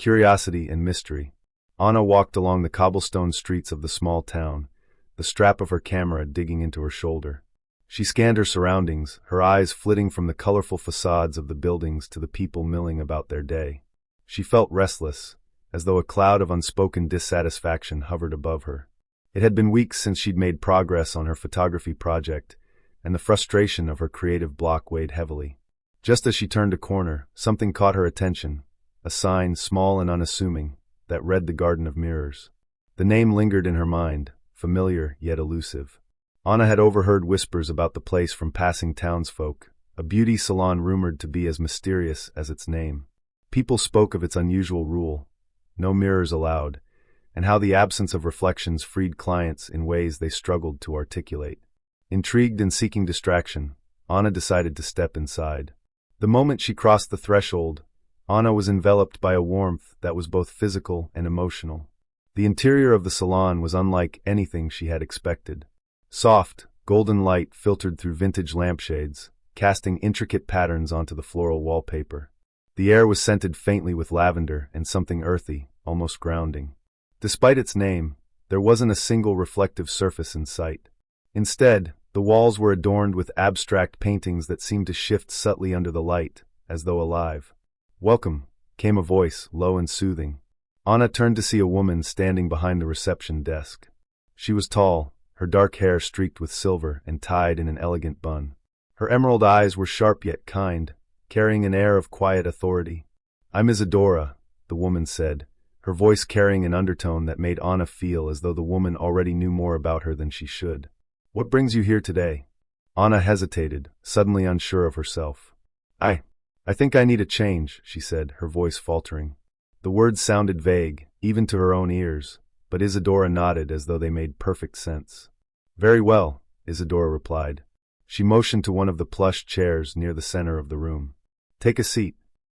curiosity and mystery. Anna walked along the cobblestone streets of the small town, the strap of her camera digging into her shoulder. She scanned her surroundings, her eyes flitting from the colorful facades of the buildings to the people milling about their day. She felt restless, as though a cloud of unspoken dissatisfaction hovered above her. It had been weeks since she'd made progress on her photography project, and the frustration of her creative block weighed heavily. Just as she turned a corner, something caught her attention, a sign, small and unassuming, that read the Garden of Mirrors. The name lingered in her mind, familiar yet elusive. Anna had overheard whispers about the place from passing townsfolk, a beauty salon rumored to be as mysterious as its name. People spoke of its unusual rule, no mirrors allowed, and how the absence of reflections freed clients in ways they struggled to articulate. Intrigued and seeking distraction, Anna decided to step inside. The moment she crossed the threshold, Anna was enveloped by a warmth that was both physical and emotional. The interior of the salon was unlike anything she had expected. Soft, golden light filtered through vintage lampshades, casting intricate patterns onto the floral wallpaper. The air was scented faintly with lavender and something earthy, almost grounding. Despite its name, there wasn't a single reflective surface in sight. Instead, the walls were adorned with abstract paintings that seemed to shift subtly under the light, as though alive. "Welcome," came a voice, low and soothing. Anna turned to see a woman standing behind the reception desk. She was tall, her dark hair streaked with silver and tied in an elegant bun. Her emerald eyes were sharp yet kind, carrying an air of quiet authority. "I'm Isadora," the woman said, her voice carrying an undertone that made Anna feel as though the woman already knew more about her than she should. "What brings you here today?" Anna hesitated, suddenly unsure of herself. I think I need a change," she said, her voice faltering. The words sounded vague, even to her own ears, but Isadora nodded as though they made perfect sense. "Very well," Isadora replied. She motioned to one of the plush chairs near the center of the room. "Take a seat.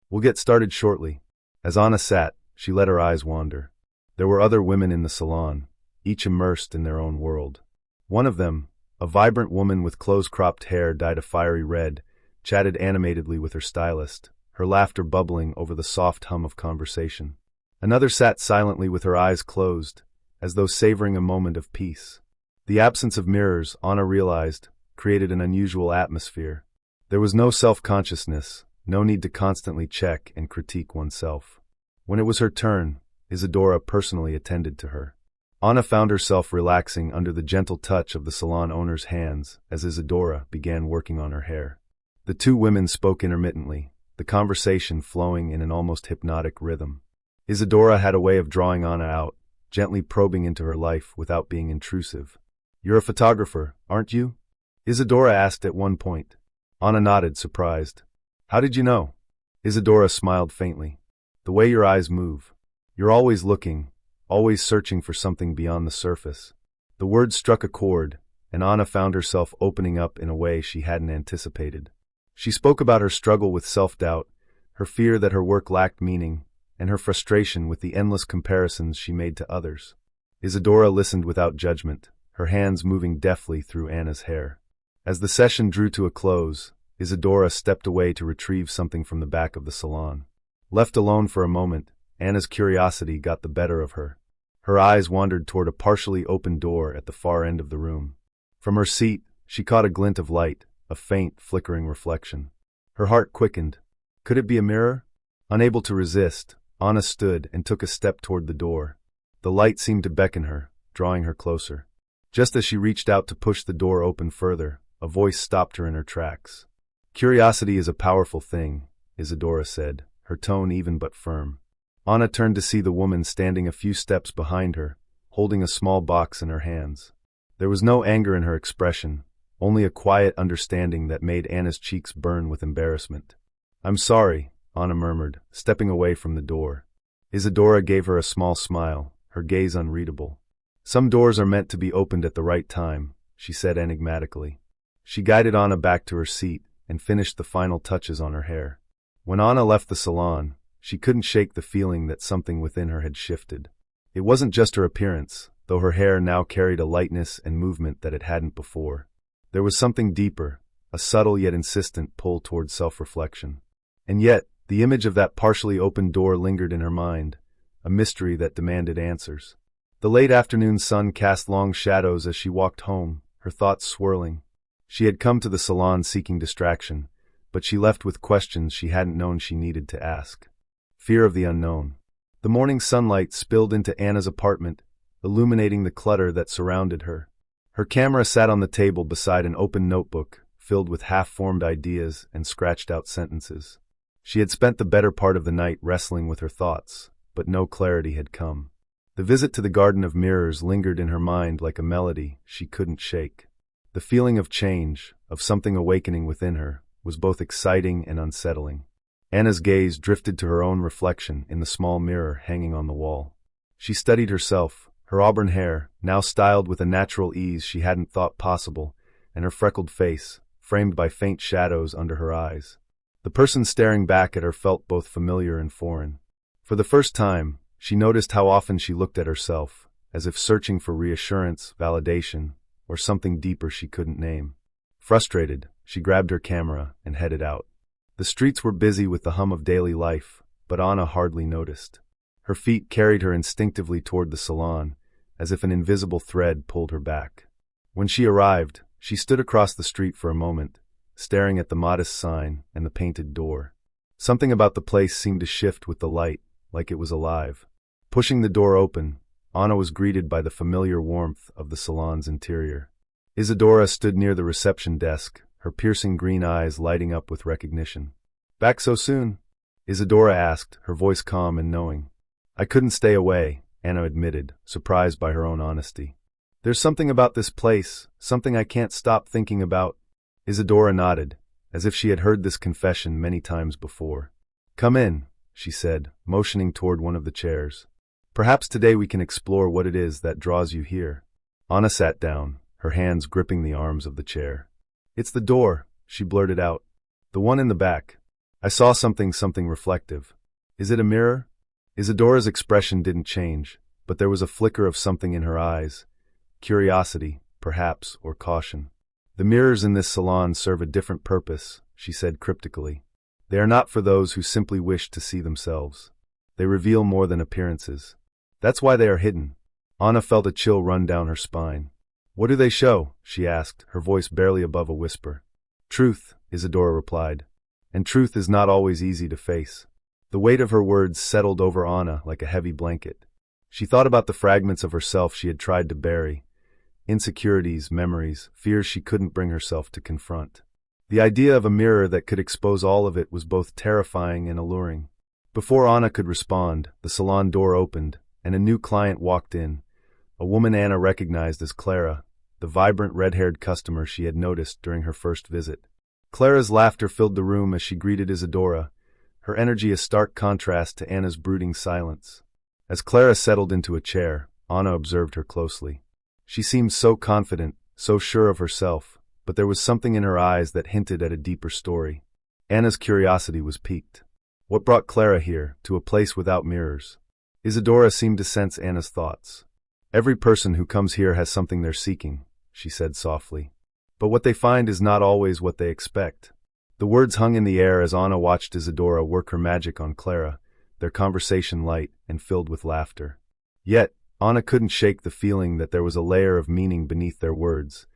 We'll get started shortly." As Anna sat, she let her eyes wander. There were other women in the salon, each immersed in their own world. One of them, a vibrant woman with close-cropped hair dyed a fiery red, chatted animatedly with her stylist, her laughter bubbling over the soft hum of conversation. Another sat silently with her eyes closed, as though savoring a moment of peace. The absence of mirrors, Anna realized, created an unusual atmosphere. There was no self-consciousness, no need to constantly check and critique oneself. When it was her turn, Isadora personally attended to her. Anna found herself relaxing under the gentle touch of the salon owner's hands as Isadora began working on her hair. The two women spoke intermittently, the conversation flowing in an almost hypnotic rhythm. Isadora had a way of drawing Anna out, gently probing into her life without being intrusive. "You're a photographer, aren't you?" Isadora asked at one point. Anna nodded, surprised. "How did you know?" Isadora smiled faintly. "The way your eyes move. You're always looking, always searching for something beyond the surface." The words struck a chord, and Anna found herself opening up in a way she hadn't anticipated. She spoke about her struggle with self-doubt, her fear that her work lacked meaning, and her frustration with the endless comparisons she made to others. Isadora listened without judgment, her hands moving deftly through Anna's hair. As the session drew to a close, Isadora stepped away to retrieve something from the back of the salon. Left alone for a moment, Anna's curiosity got the better of her. Her eyes wandered toward a partially open door at the far end of the room. From her seat, she caught a glint of light, a faint, flickering reflection. Her heart quickened. Could it be a mirror? Unable to resist, Anna stood and took a step toward the door. The light seemed to beckon her, drawing her closer. Just as she reached out to push the door open further, a voice stopped her in her tracks. "Curiosity is a powerful thing," Isadora said, her tone even but firm. Anna turned to see the woman standing a few steps behind her, holding a small box in her hands. There was no anger in her expression, only a quiet understanding that made Anna's cheeks burn with embarrassment. "I'm sorry," Anna murmured, stepping away from the door. Isadora gave her a small smile, her gaze unreadable. "Some doors are meant to be opened at the right time," she said enigmatically. She guided Anna back to her seat and finished the final touches on her hair. When Anna left the salon, she couldn't shake the feeling that something within her had shifted. It wasn't just her appearance, though her hair now carried a lightness and movement that it hadn't before. There was something deeper, a subtle yet insistent pull toward self-reflection. And yet, The image of that partially opened door lingered in her mind, a mystery that demanded answers. The late afternoon sun cast long shadows as she walked home, her thoughts swirling. She had come to the salon seeking distraction, but she left with questions she hadn't known she needed to ask. Fear of the unknown. The morning sunlight spilled into Anna's apartment, illuminating the clutter that surrounded her. Her camera sat on the table beside an open notebook, filled with half-formed ideas and scratched-out sentences. She had spent the better part of the night wrestling with her thoughts, but no clarity had come. The visit to the Garden of Mirrors lingered in her mind like a melody she couldn't shake. The feeling of change, of something awakening within her, was both exciting and unsettling. Anna's gaze drifted to her own reflection in the small mirror hanging on the wall. She studied herself, her auburn hair, now styled with a natural ease she hadn't thought possible, and her freckled face, framed by faint shadows under her eyes. The person staring back at her felt both familiar and foreign. For the first time, she noticed how often she looked at herself, as if searching for reassurance, validation, or something deeper she couldn't name. Frustrated, she grabbed her camera and headed out. The streets were busy with the hum of daily life, but Anna hardly noticed. Her feet carried her instinctively toward the salon, as if an invisible thread pulled her back. When she arrived, she stood across the street for a moment, staring at the modest sign and the painted door. Something about the place seemed to shift with the light, like it was alive. Pushing the door open, Anna was greeted by the familiar warmth of the salon's interior. Isadora stood near the reception desk, her piercing green eyes lighting up with recognition. "Back so soon?" Isadora asked, her voice calm and knowing. "I couldn't stay away," Anna admitted, surprised by her own honesty. "There's something about this place, something I can't stop thinking about." Isadora nodded, as if she had heard this confession many times before. "Come in," she said, motioning toward one of the chairs. "Perhaps today we can explore what it is that draws you here." Anna sat down, her hands gripping the arms of the chair. "It's the door," she blurted out. "The one in the back. I saw something reflective. Is it a mirror?" Isadora's expression didn't change, but there was a flicker of something in her eyes. Curiosity, perhaps, or caution. "The mirrors in this salon serve a different purpose," she said cryptically. "They are not for those who simply wish to see themselves. They reveal more than appearances. That's why they are hidden." Anna felt a chill run down her spine. "What do they show?" she asked, her voice barely above a whisper. "Truth," Isadora replied. "And truth is not always easy to face." The weight of her words settled over Anna like a heavy blanket. She thought about the fragments of herself she had tried to bury. Insecurities, memories, fears she couldn't bring herself to confront. The idea of a mirror that could expose all of it was both terrifying and alluring. Before Anna could respond, the salon door opened, and a new client walked in, a woman Anna recognized as Clara, the vibrant red-haired customer she had noticed during her first visit. Clara's laughter filled the room as she greeted Isadora, her energy a stark contrast to Anna's brooding silence. As Clara settled into a chair, Anna observed her closely. She seemed so confident, so sure of herself, but there was something in her eyes that hinted at a deeper story. Anna's curiosity was piqued. What brought Clara here, to a place without mirrors? Isadora seemed to sense Anna's thoughts. "Every person who comes here has something they're seeking," she said softly. "But what they find is not always what they expect." The words hung in the air as Anna watched Isadora work her magic on Clara, their conversation light and filled with laughter. Yet, Anna couldn't shake the feeling that there was a layer of meaning beneath their words,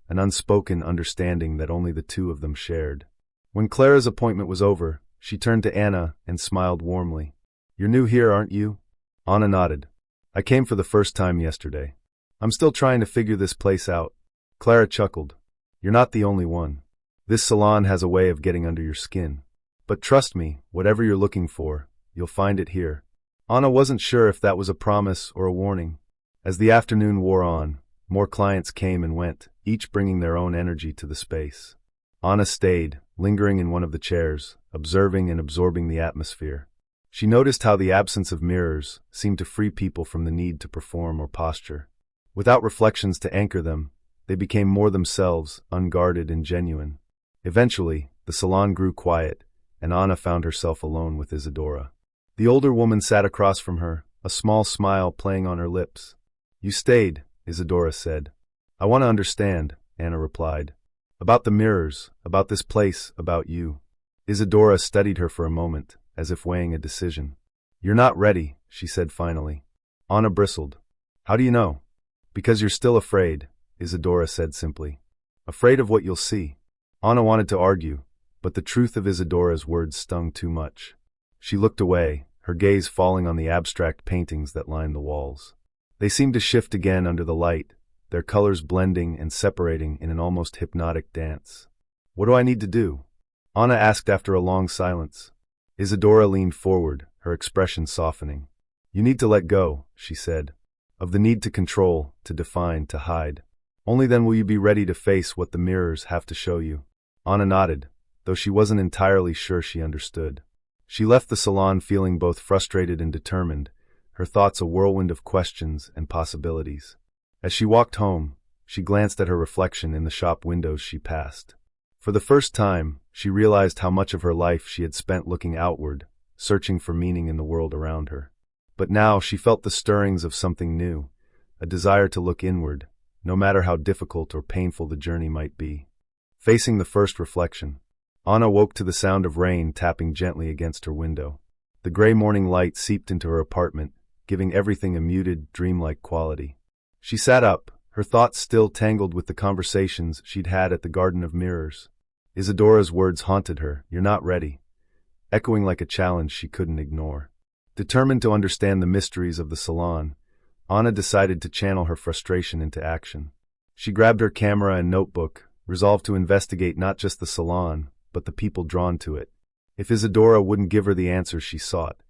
an unspoken understanding that only the two of them shared. When Clara's appointment was over, she turned to Anna and smiled warmly. "You're new here, aren't you?" Anna nodded. "I came for the first time yesterday. I'm still trying to figure this place out." Clara chuckled. "You're not the only one. This salon has a way of getting under your skin. But trust me, whatever you're looking for, you'll find it here." Anna wasn't sure if that was a promise or a warning. As the afternoon wore on, more clients came and went, each bringing their own energy to the space. Anna stayed, lingering in one of the chairs, observing and absorbing the atmosphere. She noticed how the absence of mirrors seemed to free people from the need to perform or posture. Without reflections to anchor them, they became more themselves, unguarded and genuine. Eventually, the salon grew quiet, and Anna found herself alone with Isadora. The older woman sat across from her, a small smile playing on her lips. "You stayed," Isadora said. "I want to understand," Anna replied. "About the mirrors, about this place, about you." Isadora studied her for a moment, as if weighing a decision. "You're not ready," she said finally. Anna bristled. "How do you know?" "Because you're still afraid," Isadora said simply. "Afraid of what you'll see." Anna wanted to argue, but the truth of Isadora's words stung too much. She looked away, her gaze falling on the abstract paintings that lined the walls. They seemed to shift again under the light, their colors blending and separating in an almost hypnotic dance. "What do I need to do?" Anna asked after a long silence. Isadora leaned forward, her expression softening. "You need to let go," she said, "of the need to control, to define, to hide. Only then will you be ready to face what the mirrors have to show you." Anna nodded, though she wasn't entirely sure she understood. She left the salon feeling both frustrated and determined, her thoughts a whirlwind of questions and possibilities. As she walked home, she glanced at her reflection in the shop windows she passed. For the first time, she realized how much of her life she had spent looking outward, searching for meaning in the world around her. But now she felt the stirrings of something new, a desire to look inward, no matter how difficult or painful the journey might be. Facing the first reflection, Anna woke to the sound of rain tapping gently against her window. The gray morning light seeped into her apartment, giving everything a muted, dreamlike quality. She sat up, her thoughts still tangled with the conversations she'd had at the Garden of Mirrors. Isadora's words haunted her, "You're not ready," echoing like a challenge she couldn't ignore. Determined to understand the mysteries of the salon, Anna decided to channel her frustration into action. She grabbed her camera and notebook, resolved to investigate not just the salon, but the people drawn to it. If Isadora wouldn't give her the answers she sought,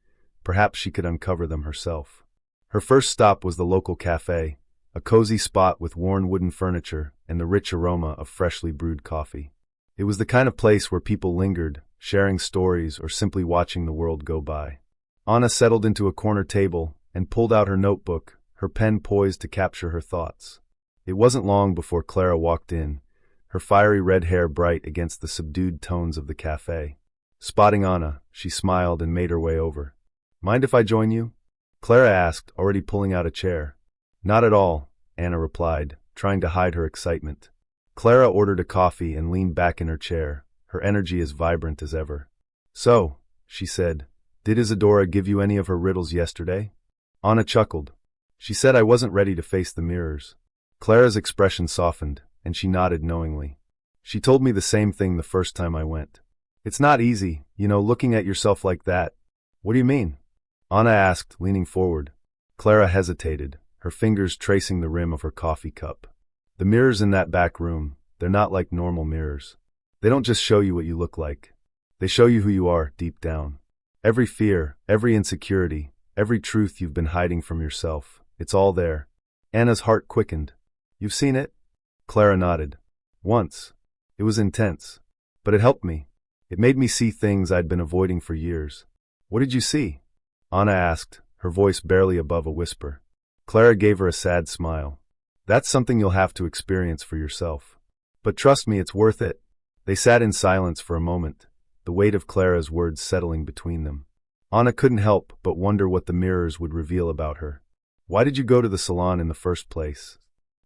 perhaps she could uncover them herself. Her first stop was the local cafe, a cozy spot with worn wooden furniture and the rich aroma of freshly brewed coffee. It was the kind of place where people lingered, sharing stories or simply watching the world go by. Anna settled into a corner table and pulled out her notebook, her pen poised to capture her thoughts. It wasn't long before Clara walked in, her fiery red hair bright against the subdued tones of the cafe. Spotting Anna, she smiled and made her way over. "Mind if I join you?" Clara asked, already pulling out a chair. "Not at all," Anna replied, trying to hide her excitement. Clara ordered a coffee and leaned back in her chair, her energy as vibrant as ever. "So," she said, "did Isadora give you any of her riddles yesterday?" Anna chuckled. "She said I wasn't ready to face the mirrors." Clara's expression softened, and she nodded knowingly. "She told me the same thing the first time I went. It's not easy, looking at yourself like that." "What do you mean?" Anna asked, leaning forward. Clara hesitated, her fingers tracing the rim of her coffee cup. "The mirrors in that back room, they're not like normal mirrors. They don't just show you what you look like. They show you who you are, deep down. Every fear, every insecurity, every truth you've been hiding from yourself, it's all there." Anna's heart quickened. "You've seen it?" Clara nodded. "Once. It was intense. But it helped me. It made me see things I'd been avoiding for years." "What did you see?" Anna asked, her voice barely above a whisper. Clara gave her a sad smile. "That's something you'll have to experience for yourself. But trust me, it's worth it." They sat in silence for a moment, the weight of Clara's words settling between them. Anna couldn't help but wonder what the mirrors would reveal about her. "Why did you go to the salon in the first place?"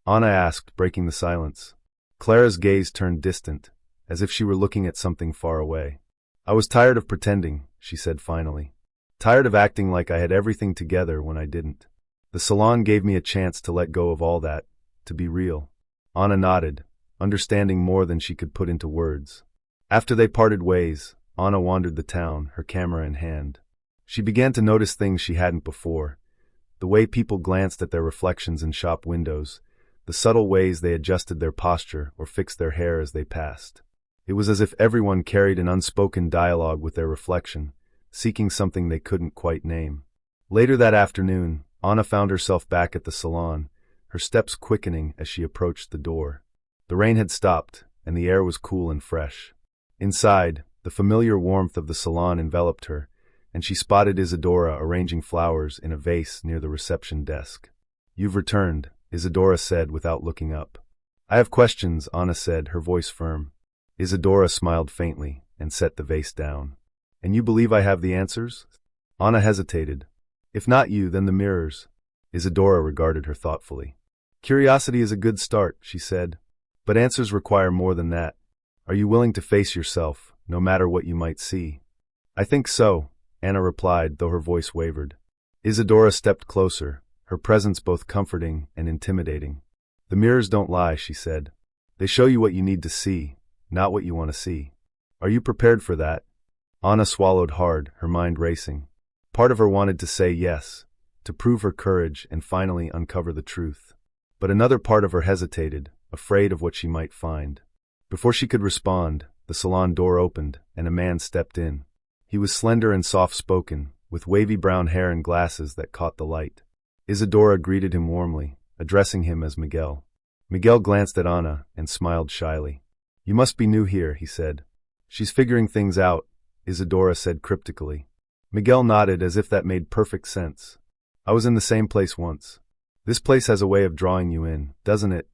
Anna asked, breaking the silence. Clara's gaze turned distant, as if she were looking at something far away. "I was tired of pretending," she said finally. "Tired of acting like I had everything together when I didn't. The salon gave me a chance to let go of all that, to be real." Anna nodded, understanding more than she could put into words. After they parted ways, Anna wandered the town, her camera in hand. She began to notice things she hadn't before. The way people glanced at their reflections in shop windows, the subtle ways they adjusted their posture or fixed their hair as they passed. It was as if everyone carried an unspoken dialogue with their reflection, seeking something they couldn't quite name. Later that afternoon, Anna found herself back at the salon, her steps quickening as she approached the door. The rain had stopped, and the air was cool and fresh. Inside, the familiar warmth of the salon enveloped her, and she spotted Isadora arranging flowers in a vase near the reception desk. "You've returned," Isadora said without looking up. "I have questions," Anna said, her voice firm. Isadora smiled faintly and set the vase down. "And you believe I have the answers?" Anna hesitated. "If not you, then the mirrors." Isadora regarded her thoughtfully. "Curiosity is a good start," she said. "But answers require more than that. Are you willing to face yourself, no matter what you might see?" "I think so," Anna replied, though her voice wavered. Isadora stepped closer, her presence both comforting and intimidating. The mirrors don't lie, she said. They show you what you need to see, not what you want to see. Are you prepared for that? Anna swallowed hard, her mind racing. Part of her wanted to say yes, to prove her courage and finally uncover the truth. But another part of her hesitated, afraid of what she might find. Before she could respond, the salon door opened and a man stepped in. He was slender and soft-spoken, with wavy brown hair and glasses that caught the light. Isadora greeted him warmly, addressing him as Miguel. Miguel glanced at Anna and smiled shyly. You must be new here, he said. She's figuring things out, Isadora said cryptically. Miguel nodded as if that made perfect sense. I was in the same place once. This place has a way of drawing you in, doesn't it?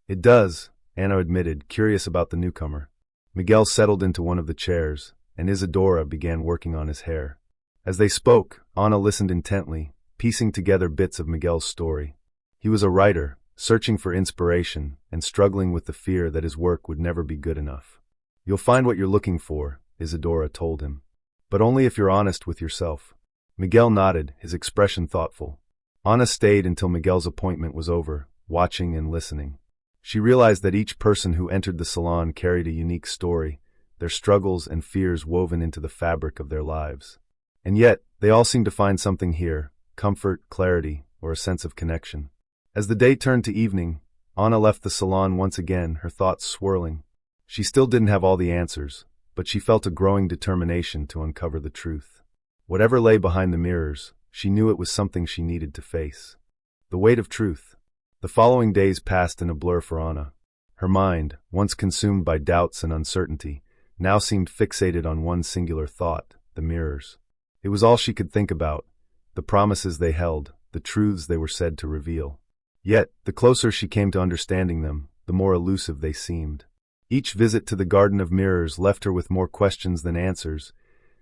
It does, Anna admitted, curious about the newcomer. Miguel settled into one of the chairs, and Isadora began working on his hair. As they spoke, Anna listened intently, piecing together bits of Miguel's story. He was a writer, searching for inspiration and struggling with the fear that his work would never be good enough. You'll find what you're looking for, Isadora told him. But only if you're honest with yourself. Miguel nodded, his expression thoughtful. Anna stayed until Miguel's appointment was over, watching and listening. She realized that each person who entered the salon carried a unique story, their struggles and fears woven into the fabric of their lives. And yet, they all seemed to find something here, comfort, clarity, or a sense of connection. As the day turned to evening, Anna left the salon once again, her thoughts swirling. She still didn't have all the answers, but she felt a growing determination to uncover the truth. Whatever lay behind the mirrors, she knew it was something she needed to face. The weight of truth. The following days passed in a blur for Anna. Her mind, once consumed by doubts and uncertainty, now seemed fixated on one singular thought, the mirrors. It was all she could think about, the promises they held, the truths they were said to reveal. Yet, the closer she came to understanding them, the more elusive they seemed. Each visit to the Garden of Mirrors left her with more questions than answers,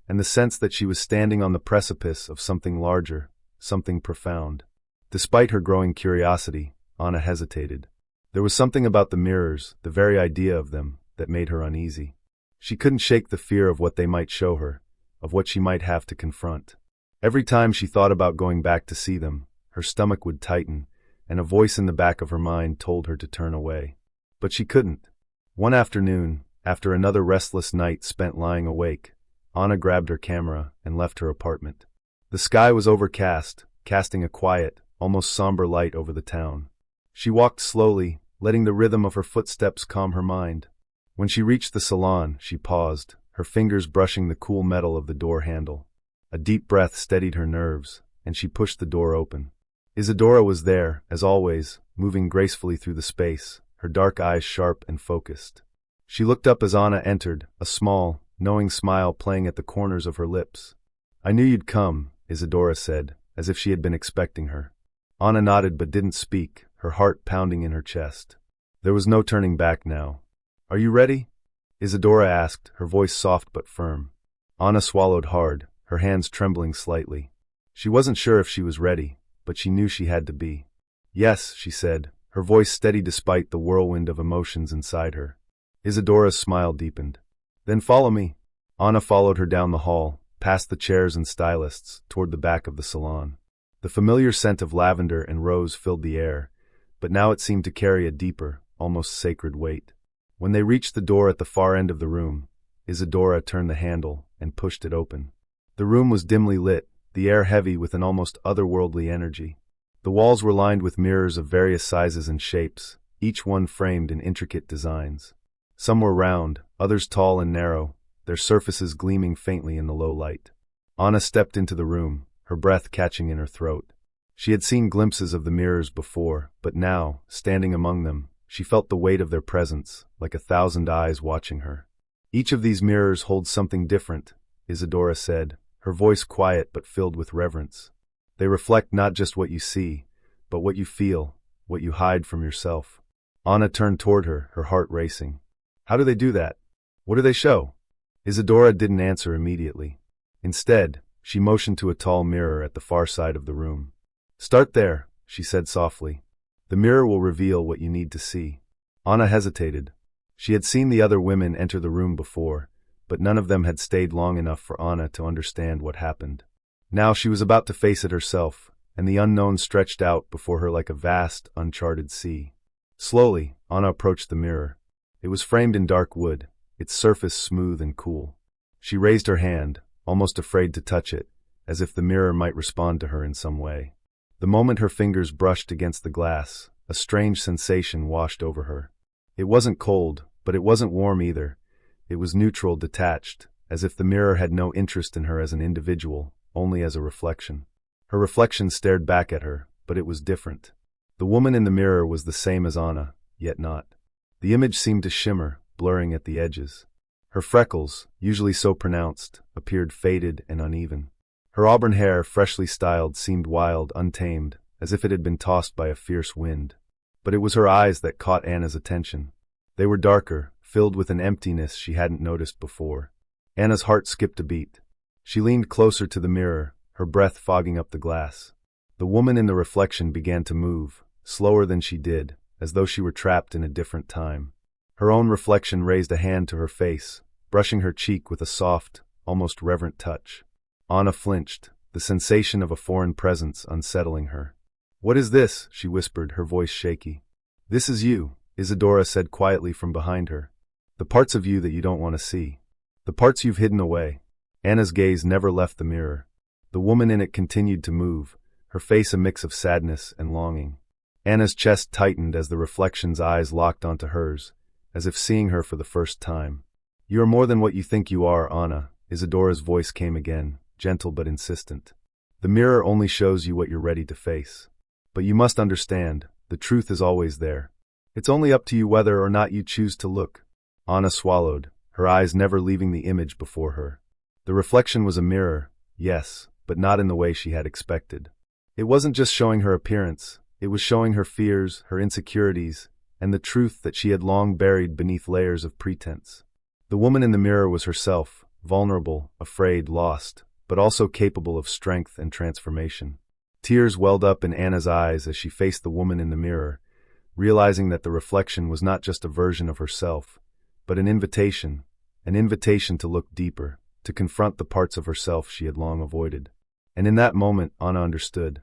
and the sense that she was standing on the precipice of something larger, something profound. Despite her growing curiosity, Anna hesitated. There was something about the mirrors, the very idea of them, that made her uneasy. She couldn't shake the fear of what they might show her, of what she might have to confront. Every time she thought about going back to see them, her stomach would tighten, and a voice in the back of her mind told her to turn away. But she couldn't. One afternoon, after another restless night spent lying awake, Anna grabbed her camera and left her apartment. The sky was overcast, casting a quiet, almost somber light over the town. She walked slowly, letting the rhythm of her footsteps calm her mind. When she reached the salon, she paused, her fingers brushing the cool metal of the door handle. A deep breath steadied her nerves, and she pushed the door open. Isadora was there, as always, moving gracefully through the space, her dark eyes sharp and focused. She looked up as Anna entered, a small, knowing smile playing at the corners of her lips. I knew you'd come, Isadora said, as if she had been expecting her. Anna nodded but didn't speak, her heart pounding in her chest. There was no turning back now. Are you ready? Isadora asked, her voice soft but firm. Anna swallowed hard, her hands trembling slightly. She wasn't sure if she was ready, but she knew she had to be. Yes, she said, her voice steady despite the whirlwind of emotions inside her. Isadora's smile deepened. Then follow me. Anna followed her down the hall, past the chairs and stylists, toward the back of the salon. The familiar scent of lavender and rose filled the air, but now it seemed to carry a deeper, almost sacred weight. When they reached the door at the far end of the room, Isadora turned the handle and pushed it open. The room was dimly lit, the air heavy with an almost otherworldly energy. The walls were lined with mirrors of various sizes and shapes, each one framed in intricate designs. Some were round, others tall and narrow, their surfaces gleaming faintly in the low light. Anna stepped into the room, her breath catching in her throat. She had seen glimpses of the mirrors before, but now, standing among them, she felt the weight of their presence, like 1,000 eyes watching her. Each of these mirrors holds something different, Isadora said, her voice quiet but filled with reverence. They reflect not just what you see, but what you feel, what you hide from yourself. Anna turned toward her, her heart racing. How do they do that? What do they show? Isadora didn't answer immediately. Instead, she motioned to a tall mirror at the far side of the room. Start there, she said softly. The mirror will reveal what you need to see. Anna hesitated. She had seen the other women enter the room before, but none of them had stayed long enough for Anna to understand what happened. Now she was about to face it herself, and the unknown stretched out before her like a vast, uncharted sea. Slowly, Anna approached the mirror. It was framed in dark wood, its surface smooth and cool. She raised her hand, almost afraid to touch it, as if the mirror might respond to her in some way. The moment her fingers brushed against the glass, a strange sensation washed over her. It wasn't cold, but it wasn't warm either. It was neutral, detached, as if the mirror had no interest in her as an individual, only as a reflection. Her reflection stared back at her, but it was different. The woman in the mirror was the same as Anna, yet not. The image seemed to shimmer, blurring at the edges. Her freckles, usually so pronounced, appeared faded and uneven. Her auburn hair, freshly styled, seemed wild, untamed, as if it had been tossed by a fierce wind. But it was her eyes that caught Anna's attention. They were darker, filled with an emptiness she hadn't noticed before. Anna's heart skipped a beat. She leaned closer to the mirror, her breath fogging up the glass. The woman in the reflection began to move, slower than she did, as though she were trapped in a different time. Her own reflection raised a hand to her face, brushing her cheek with a soft, almost reverent touch. Anna flinched, the sensation of a foreign presence unsettling her. "What is this?" she whispered, her voice shaky. "This is you," Isadora said quietly from behind her. "The parts of you that you don't want to see. The parts you've hidden away." Anna's gaze never left the mirror. The woman in it continued to move, her face a mix of sadness and longing. Anna's chest tightened as the reflection's eyes locked onto hers, as if seeing her for the first time. "You are more than what you think you are, Anna," Isadora's voice came again, gentle but insistent. "The mirror only shows you what you're ready to face. But you must understand, the truth is always there. It's only up to you whether or not you choose to look." Anna swallowed, her eyes never leaving the image before her. The reflection was a mirror, yes, but not in the way she had expected. It wasn't just showing her appearance, it was showing her fears, her insecurities, and the truth that she had long buried beneath layers of pretense. The woman in the mirror was herself, vulnerable, afraid, lost, but also capable of strength and transformation. Tears welled up in Anna's eyes as she faced the woman in the mirror, realizing that the reflection was not just a version of herself, but an invitation to look deeper, to confront the parts of herself she had long avoided. And in that moment, Anna understood.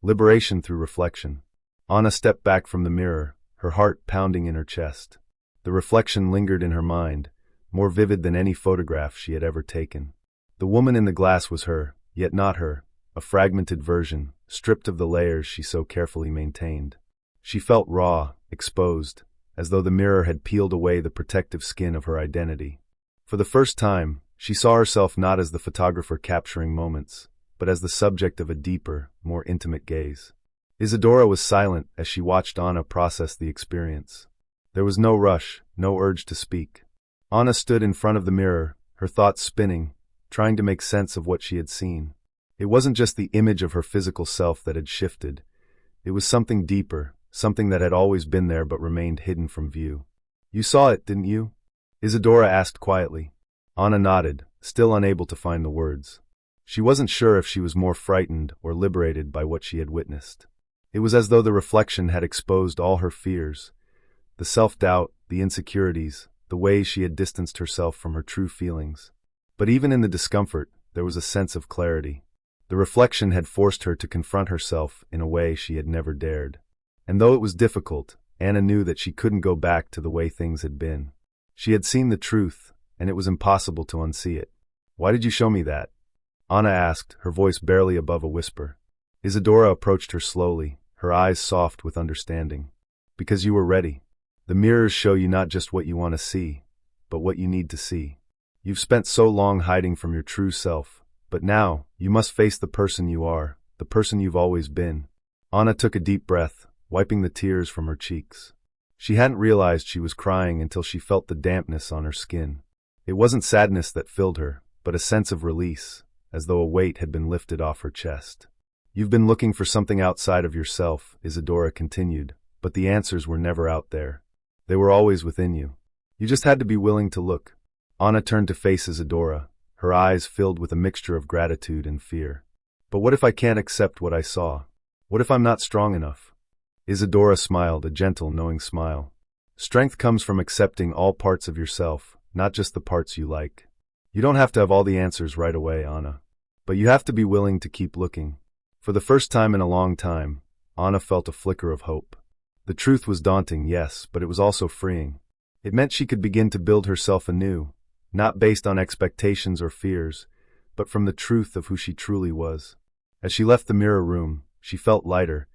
Liberation through reflection. Anna stepped back from the mirror, her heart pounding in her chest. The reflection lingered in her mind, more vivid than any photograph she had ever taken. The woman in the glass was her, yet not her, a fragmented version, stripped of the layers she so carefully maintained. She felt raw, exposed, as though the mirror had peeled away the protective skin of her identity. For the first time, she saw herself not as the photographer capturing moments, but as the subject of a deeper, more intimate gaze. Isadora was silent as she watched Anna process the experience. There was no rush, no urge to speak. Anna stood in front of the mirror, her thoughts spinning, trying to make sense of what she had seen. It wasn't just the image of her physical self that had shifted. It was something deeper, something that had always been there but remained hidden from view. "You saw it, didn't you?" Isadora asked quietly. Anna nodded, still unable to find the words. She wasn't sure if she was more frightened or liberated by what she had witnessed. It was as though the reflection had exposed all her fears, the self-doubt, the insecurities, the ways she had distanced herself from her true feelings. But even in the discomfort, there was a sense of clarity. The reflection had forced her to confront herself in a way she had never dared. And though it was difficult, Anna knew that she couldn't go back to the way things had been. She had seen the truth, and it was impossible to unsee it. "Why did you show me that?" Anna asked, her voice barely above a whisper. Isadora approached her slowly, her eyes soft with understanding. "Because you were ready. The mirrors show you not just what you want to see, but what you need to see. You've spent so long hiding from your true self, but now, you must face the person you are, the person you've always been." Anna took a deep breath, wiping the tears from her cheeks. She hadn't realized she was crying until she felt the dampness on her skin. It wasn't sadness that filled her, but a sense of release, as though a weight had been lifted off her chest. "You've been looking for something outside of yourself," Isadora continued, "but the answers were never out there. They were always within you. You just had to be willing to look." Anna turned to face Isadora, her eyes filled with a mixture of gratitude and fear. "But what if I can't accept what I saw? What if I'm not strong enough?" Isadora smiled, a gentle, knowing smile. "Strength comes from accepting all parts of yourself, not just the parts you like. You don't have to have all the answers right away, Anna. But you have to be willing to keep looking. For the first time in a long time, Anna felt a flicker of hope. The truth was daunting, yes, but it was also freeing. It meant she could begin to build herself anew, not based on expectations or fears, but from the truth of who she truly was. As she left the mirror room, she felt lighter,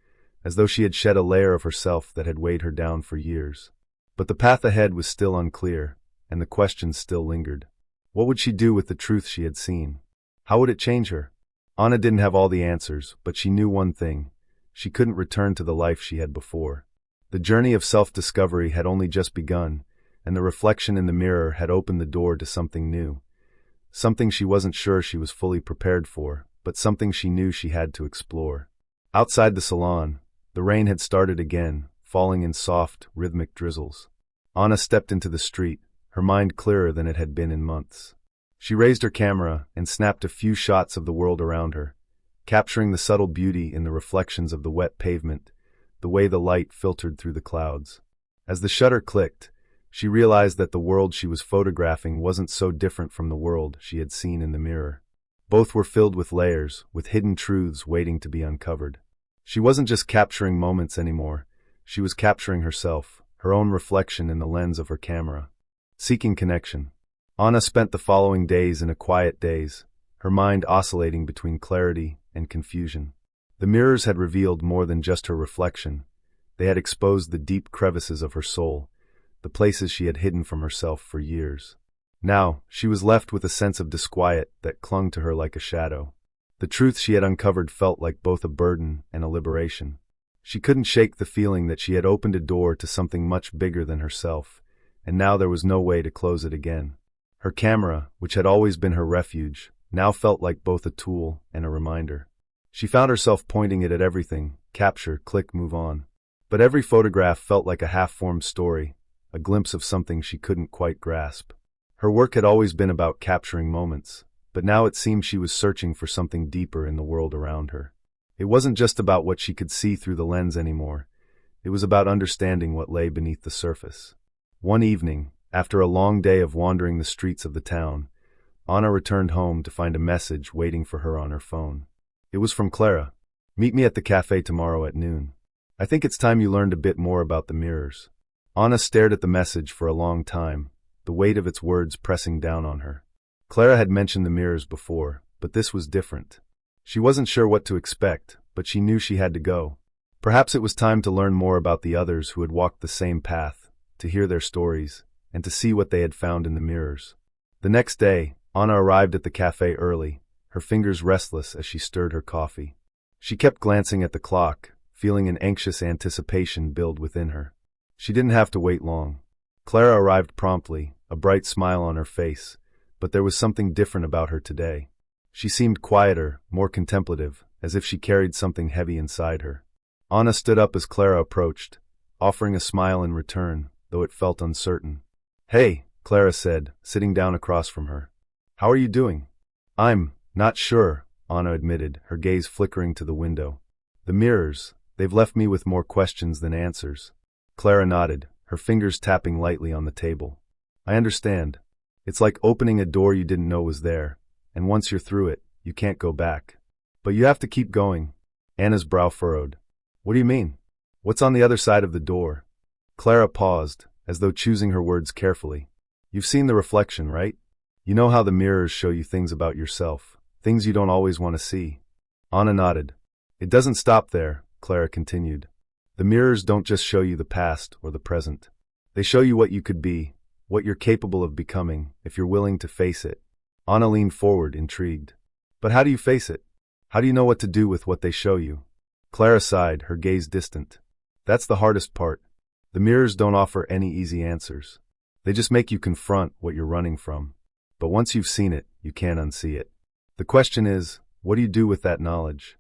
as though she had shed a layer of herself that had weighed her down for years. But the path ahead was still unclear, and the questions still lingered. What would she do with the truth she had seen? How would it change her? Anna didn't have all the answers, but she knew one thing. She couldn't return to the life she had before. The journey of self-discovery had only just begun, and the reflection in the mirror had opened the door to something new. Something she wasn't sure she was fully prepared for, but something she knew she had to explore. Outside the salon, the rain had started again, falling in soft, rhythmic drizzles. Anna stepped into the street, her mind clearer than it had been in months. She raised her camera and snapped a few shots of the world around her, capturing the subtle beauty in the reflections of the wet pavement, the way the light filtered through the clouds. As the shutter clicked, she realized that the world she was photographing wasn't so different from the world she had seen in the mirror. Both were filled with layers, with hidden truths waiting to be uncovered. She wasn't just capturing moments anymore, she was capturing herself, her own reflection in the lens of her camera. Seeking connection. Anna spent the following days in a quiet daze, her mind oscillating between clarity and confusion. The mirrors had revealed more than just her reflection. They had exposed the deep crevices of her soul, the places she had hidden from herself for years. Now, she was left with a sense of disquiet that clung to her like a shadow. The truth she had uncovered felt like both a burden and a liberation. She couldn't shake the feeling that she had opened a door to something much bigger than herself, and now there was no way to close it again. Her camera, which had always been her refuge, now felt like both a tool and a reminder. She found herself pointing it at everything: capture, click, move on. But every photograph felt like a half-formed story, a glimpse of something she couldn't quite grasp. Her work had always been about capturing moments, but now it seemed she was searching for something deeper in the world around her. It wasn't just about what she could see through the lens anymore. It was about understanding what lay beneath the surface. One evening, after a long day of wandering the streets of the town, Anna returned home to find a message waiting for her on her phone. It was from Clara. "Meet me at the cafe tomorrow at noon. I think it's time you learned a bit more about the mirrors." Anna stared at the message for a long time, the weight of its words pressing down on her. Clara had mentioned the mirrors before, but this was different. She wasn't sure what to expect, but she knew she had to go. Perhaps it was time to learn more about the others who had walked the same path, to hear their stories, and to see what they had found in the mirrors. The next day, Anna arrived at the cafe early, her fingers restless as she stirred her coffee. She kept glancing at the clock, feeling an anxious anticipation build within her. She didn't have to wait long. Clara arrived promptly, a bright smile on her face, but there was something different about her today. She seemed quieter, more contemplative, as if she carried something heavy inside her. Anna stood up as Clara approached, offering a smile in return, though it felt uncertain. "Hey," Clara said, sitting down across from her. "How are you doing?" "I'm not sure," Anna admitted, her gaze flickering to the window. "The mirrors, they've left me with more questions than answers." Clara nodded, her fingers tapping lightly on the table. "I understand. It's like opening a door you didn't know was there, and once you're through it, you can't go back. But you have to keep going." Anna's brow furrowed. "What do you mean? What's on the other side of the door?" Clara paused, as though choosing her words carefully. "You've seen the reflection, right? You know how the mirrors show you things about yourself, things you don't always want to see." Anna nodded. "It doesn't stop there," Clara continued. "The mirrors don't just show you the past or the present. They show you what you could be, what you're capable of becoming, if you're willing to face it." Anna leaned forward, intrigued. "But how do you face it? How do you know what to do with what they show you?" Clara sighed, her gaze distant. "That's the hardest part. The mirrors don't offer any easy answers. They just make you confront what you're running from. But once you've seen it, you can't unsee it. The question is, what do you do with that knowledge?"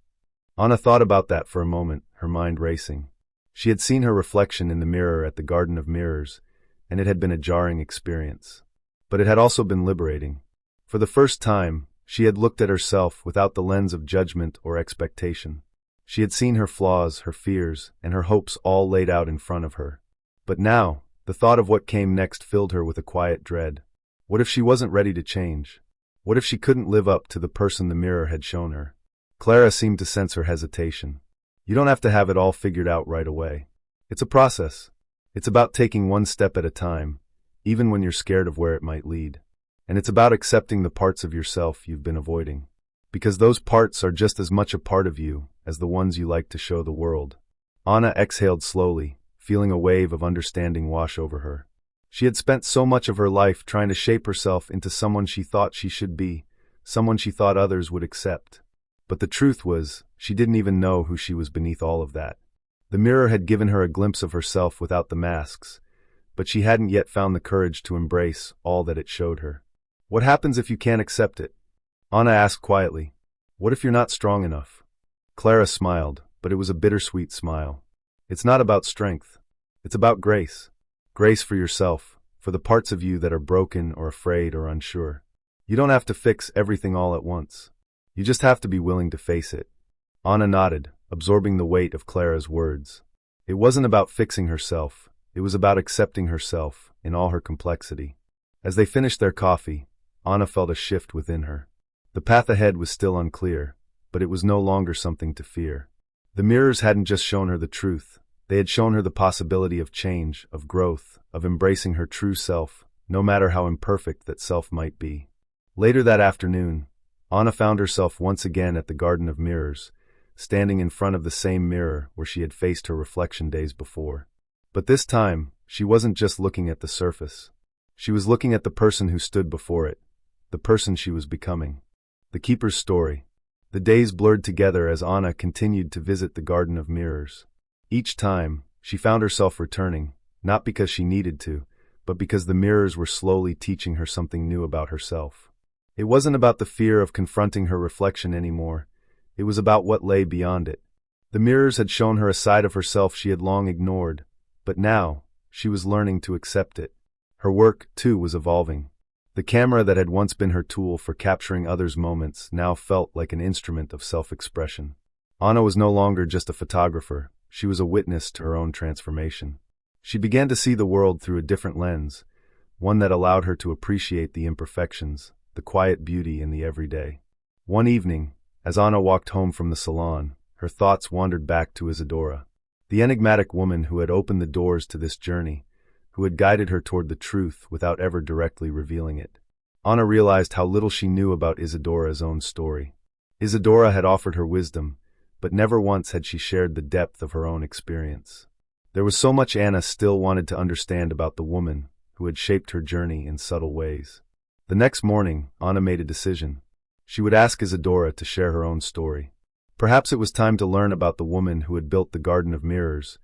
Anna thought about that for a moment, her mind racing. She had seen her reflection in the mirror at the Garden of Mirrors, and it had been a jarring experience. But it had also been liberating. For the first time, she had looked at herself without the lens of judgment or expectation. She had seen her flaws, her fears, and her hopes all laid out in front of her. But now, the thought of what came next filled her with a quiet dread. What if she wasn't ready to change? What if she couldn't live up to the person the mirror had shown her? Clara seemed to sense her hesitation. You don't have to have it all figured out right away. It's a process. It's about taking one step at a time, even when you're scared of where it might lead. And it's about accepting the parts of yourself you've been avoiding. Because those parts are just as much a part of you as the ones you like to show the world. Anna exhaled slowly, feeling a wave of understanding wash over her. She had spent so much of her life trying to shape herself into someone she thought she should be, someone she thought others would accept. But the truth was, she didn't even know who she was beneath all of that. The mirror had given her a glimpse of herself without the masks, but she hadn't yet found the courage to embrace all that it showed her. What happens if you can't accept it? Anna asked quietly. What if you're not strong enough? Clara smiled, but it was a bittersweet smile. It's not about strength. It's about grace. Grace for yourself, for the parts of you that are broken or afraid or unsure. You don't have to fix everything all at once. You just have to be willing to face it. Anna nodded, absorbing the weight of Clara's words. It wasn't about fixing herself. It was about accepting herself in all her complexity. As they finished their coffee, Anna felt a shift within her. The path ahead was still unclear, but it was no longer something to fear. The mirrors hadn't just shown her the truth. They had shown her the possibility of change, of growth, of embracing her true self, no matter how imperfect that self might be. Later that afternoon, Anna found herself once again at the Garden of Mirrors, standing in front of the same mirror where she had faced her reflection days before. But this time, she wasn't just looking at the surface. She was looking at the person who stood before it, the person she was becoming. The Keeper's story. The days blurred together as Anna continued to visit the Garden of Mirrors. Each time, she found herself returning, not because she needed to, but because the mirrors were slowly teaching her something new about herself. It wasn't about the fear of confronting her reflection anymore. It was about what lay beyond it. The mirrors had shown her a side of herself she had long ignored, but now, she was learning to accept it. Her work, too, was evolving. The camera that had once been her tool for capturing others' moments now felt like an instrument of self-expression. Anna was no longer just a photographer. She was a witness to her own transformation. She began to see the world through a different lens, one that allowed her to appreciate the imperfections, the quiet beauty in the everyday. One evening, as Anna walked home from the salon, her thoughts wandered back to Isadora, the enigmatic woman who had opened the doors to this journey, who had guided her toward the truth without ever directly revealing it. Anna realized how little she knew about Isadora's own story. Isadora had offered her wisdom, but never once had she shared the depth of her own experience. There was so much Anna still wanted to understand about the woman who had shaped her journey in subtle ways. The next morning, Anna made a decision. She would ask Isadora to share her own story. Perhaps it was time to learn about the woman who had built the Garden of Mirrors,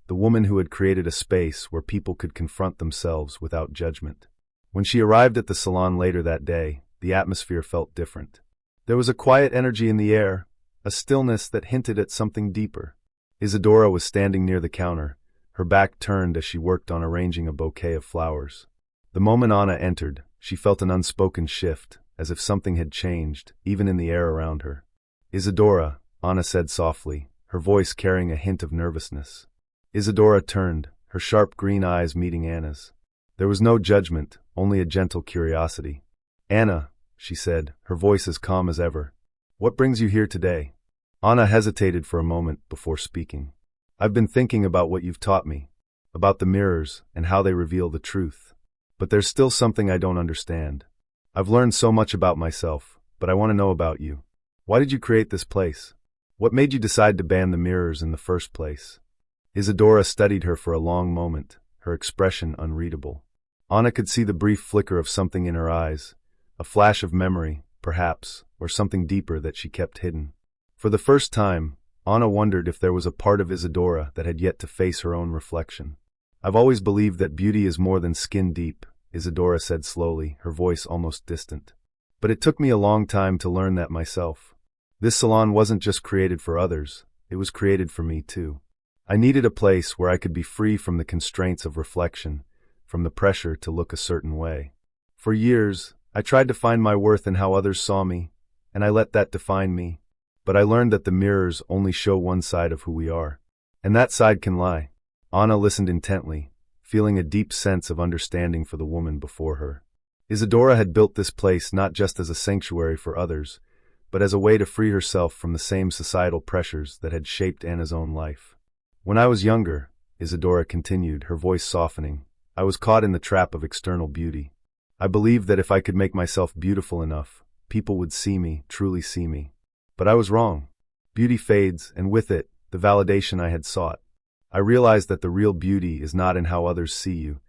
the woman who had created a space where people could confront themselves without judgment. When she arrived at the salon later that day, the atmosphere felt different. There was a quiet energy in the air, a stillness that hinted at something deeper. Isadora was standing near the counter, her back turned as she worked on arranging a bouquet of flowers. The moment Anna entered, she felt an unspoken shift, as if something had changed, even in the air around her. Isadora, Anna said softly, her voice carrying a hint of nervousness. Isadora turned, her sharp green eyes meeting Anna's. There was no judgment, only a gentle curiosity. Anna, she said, her voice as calm as ever. What brings you here today? Anna hesitated for a moment before speaking. I've been thinking about what you've taught me, about the mirrors and how they reveal the truth. But there's still something I don't understand. I've learned so much about myself, but I want to know about you. Why did you create this place? What made you decide to ban the mirrors in the first place? Isadora studied her for a long moment, her expression unreadable. Anna could see the brief flicker of something in her eyes, a flash of memory, perhaps, or something deeper that she kept hidden. For the first time, Anna wondered if there was a part of Isadora that had yet to face her own reflection. I've always believed that beauty is more than skin deep, Isadora said slowly, her voice almost distant. But it took me a long time to learn that myself. This salon wasn't just created for others, it was created for me too. I needed a place where I could be free from the constraints of reflection, from the pressure to look a certain way. For years, I tried to find my worth in how others saw me, and I let that define me. But I learned that the mirrors only show one side of who we are. And that side can lie. Anna listened intently, feeling a deep sense of understanding for the woman before her. Isadora had built this place not just as a sanctuary for others, but as a way to free herself from the same societal pressures that had shaped Anna's own life. When I was younger, Isadora continued, her voice softening, I was caught in the trap of external beauty. I believed that if I could make myself beautiful enough, people would see me, truly see me. But I was wrong. Beauty fades, and with it, the validation I had sought. I realized that the real beauty is not in how others see you,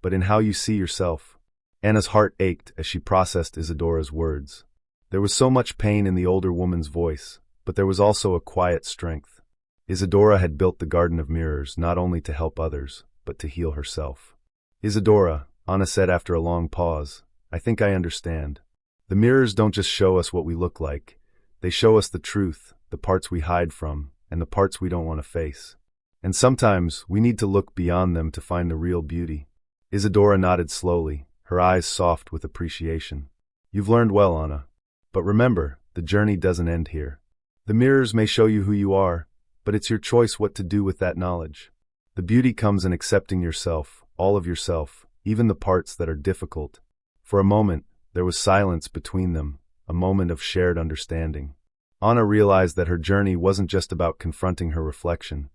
but in how you see yourself. Anna's heart ached as she processed Isadora's words. There was so much pain in the older woman's voice, but there was also a quiet strength. Isadora had built the Garden of Mirrors not only to help others, but to heal herself. Isadora, Anna said after a long pause, I think I understand. The mirrors don't just show us what we look like. They show us the truth, the parts we hide from, and the parts we don't want to face. And sometimes we need to look beyond them to find the real beauty. Isadora nodded slowly, her eyes soft with appreciation. You've learned well, Anna. But remember, the journey doesn't end here. The mirrors may show you who you are, but it's your choice what to do with that knowledge. The beauty comes in accepting yourself, all of yourself, even the parts that are difficult. For a moment, there was silence between them, a moment of shared understanding. Anna realized that her journey wasn't just about confronting her reflection.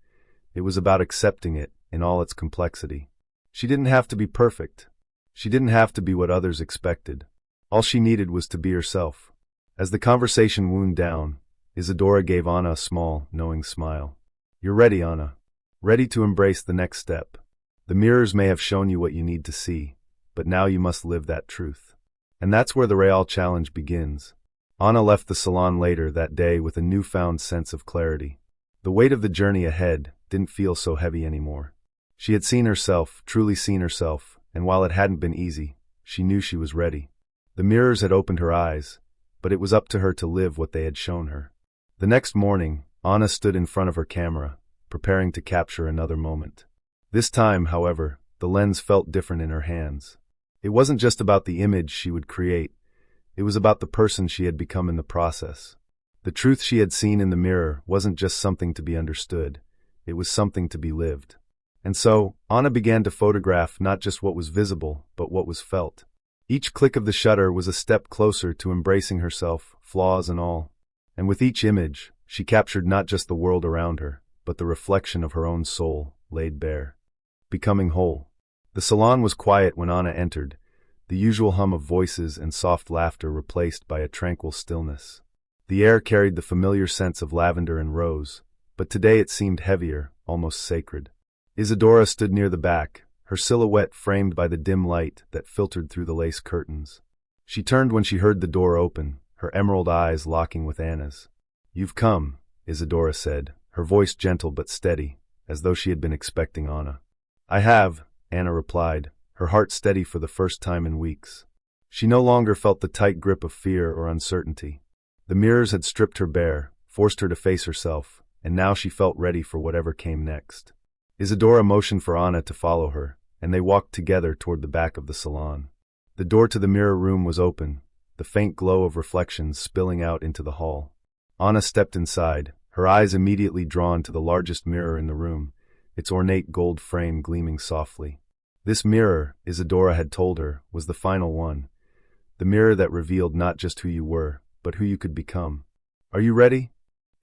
It was about accepting it in all its complexity. She didn't have to be perfect. She didn't have to be what others expected. All she needed was to be herself. As the conversation wound down, Isadora gave Anna a small, knowing smile. You're ready, Anna. Ready to embrace the next step. The mirrors may have shown you what you need to see, but now you must live that truth. And that's where the real challenge begins. Anna left the salon later that day with a newfound sense of clarity. The weight of the journey ahead didn't feel so heavy anymore. She had seen herself, truly seen herself, and while it hadn't been easy, she knew she was ready. The mirrors had opened her eyes, but it was up to her to live what they had shown her. The next morning, Anna stood in front of her camera, preparing to capture another moment. This time, however, the lens felt different in her hands. It wasn't just about the image she would create, it was about the person she had become in the process. The truth she had seen in the mirror wasn't just something to be understood, it was something to be lived. And so, Anna began to photograph not just what was visible, but what was felt. Each click of the shutter was a step closer to embracing herself, flaws and all. And with each image, she captured not just the world around her, but the reflection of her own soul, laid bare. Becoming whole. The salon was quiet when Anna entered, the usual hum of voices and soft laughter replaced by a tranquil stillness. The air carried the familiar scents of lavender and rose, but today it seemed heavier, almost sacred. Isadora stood near the back, her silhouette framed by the dim light that filtered through the lace curtains. She turned when she heard the door open, her emerald eyes locking with Anna's. You've come, Isadora said, her voice gentle but steady, as though she had been expecting Anna. I have, Anna replied, her heart steady for the first time in weeks. She no longer felt the tight grip of fear or uncertainty. The mirrors had stripped her bare, forced her to face herself, and now she felt ready for whatever came next. Isadora motioned for Anna to follow her, and they walked together toward the back of the salon. The door to the mirror room was open, the faint glow of reflections spilling out into the hall. Anna stepped inside, her eyes immediately drawn to the largest mirror in the room, its ornate gold frame gleaming softly. This mirror, Isadora had told her, was the final one, the mirror that revealed not just who you were, but who you could become. Are you ready?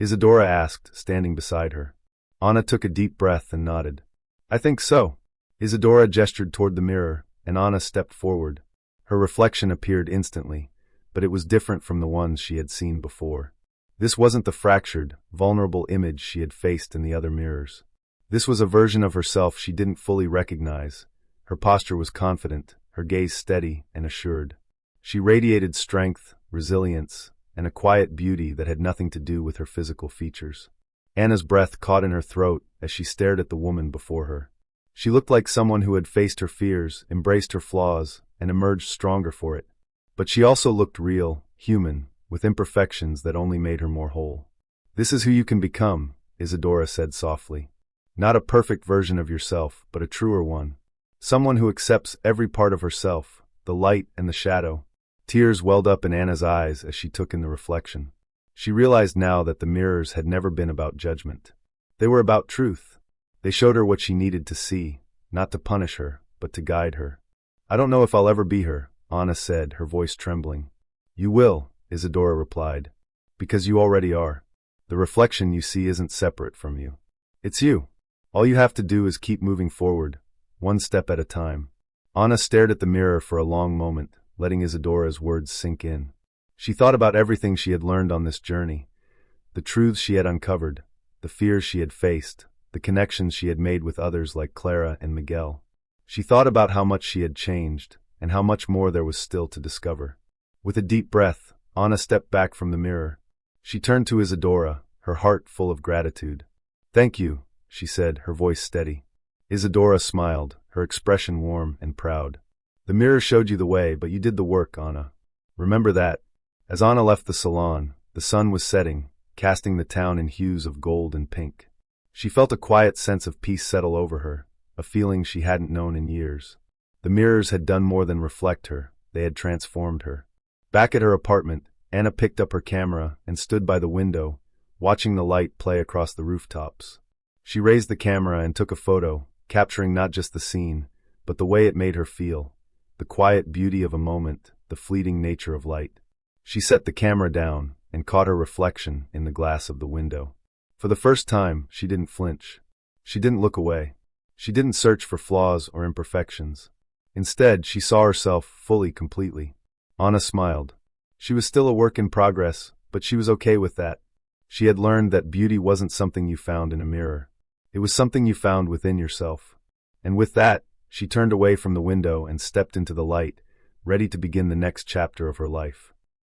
Isadora asked, standing beside her. Anna took a deep breath and nodded. I think so. Isadora gestured toward the mirror, and Anna stepped forward. Her reflection appeared instantly, but it was different from the ones she had seen before. This wasn't the fractured, vulnerable image she had faced in the other mirrors. This was a version of herself she didn't fully recognize. Her posture was confident, her gaze steady and assured. She radiated strength, resilience, and a quiet beauty that had nothing to do with her physical features. Anna's breath caught in her throat as she stared at the woman before her. She looked like someone who had faced her fears, embraced her flaws, and emerged stronger for it. But she also looked real, human, with imperfections that only made her more whole. This is who you can become, Isadora said softly. Not a perfect version of yourself, but a truer one. Someone who accepts every part of herself, the light and the shadow. Tears welled up in Anna's eyes as she took in the reflection. She realized now that the mirrors had never been about judgment. They were about truth. They showed her what she needed to see, not to punish her, but to guide her. I don't know if I'll ever be her, Anna said, her voice trembling. You will, Isadora replied. Because you already are. The reflection you see isn't separate from you. It's you. All you have to do is keep moving forward, one step at a time. Anna stared at the mirror for a long moment, letting Isadora's words sink in. She thought about everything she had learned on this journey, the truths she had uncovered, the fears she had faced, the connections she had made with others like Clara and Miguel. She thought about how much she had changed, and how much more there was still to discover. With a deep breath, Anna stepped back from the mirror. She turned to Isadora, her heart full of gratitude. Thank you, she said, her voice steady. Isadora smiled, her expression warm and proud. The mirror showed you the way, but you did the work, Anna. Remember that. As Anna left the salon, the sun was setting, casting the town in hues of gold and pink. She felt a quiet sense of peace settle over her, a feeling she hadn't known in years. The mirrors had done more than reflect her, they had transformed her. Back at her apartment, Anna picked up her camera and stood by the window, watching the light play across the rooftops. She raised the camera and took a photo, capturing not just the scene, but the way it made her feel, the quiet beauty of a moment, the fleeting nature of light. She set the camera down and caught her reflection in the glass of the window. For the first time, she didn't flinch. She didn't look away. She didn't search for flaws or imperfections. Instead, she saw herself fully, completely. Anna smiled. She was still a work in progress, but she was okay with that. She had learned that beauty wasn't something you found in a mirror. It was something you found within yourself. And with that, she turned away from the window and stepped into the light, ready to begin the next chapter of her life.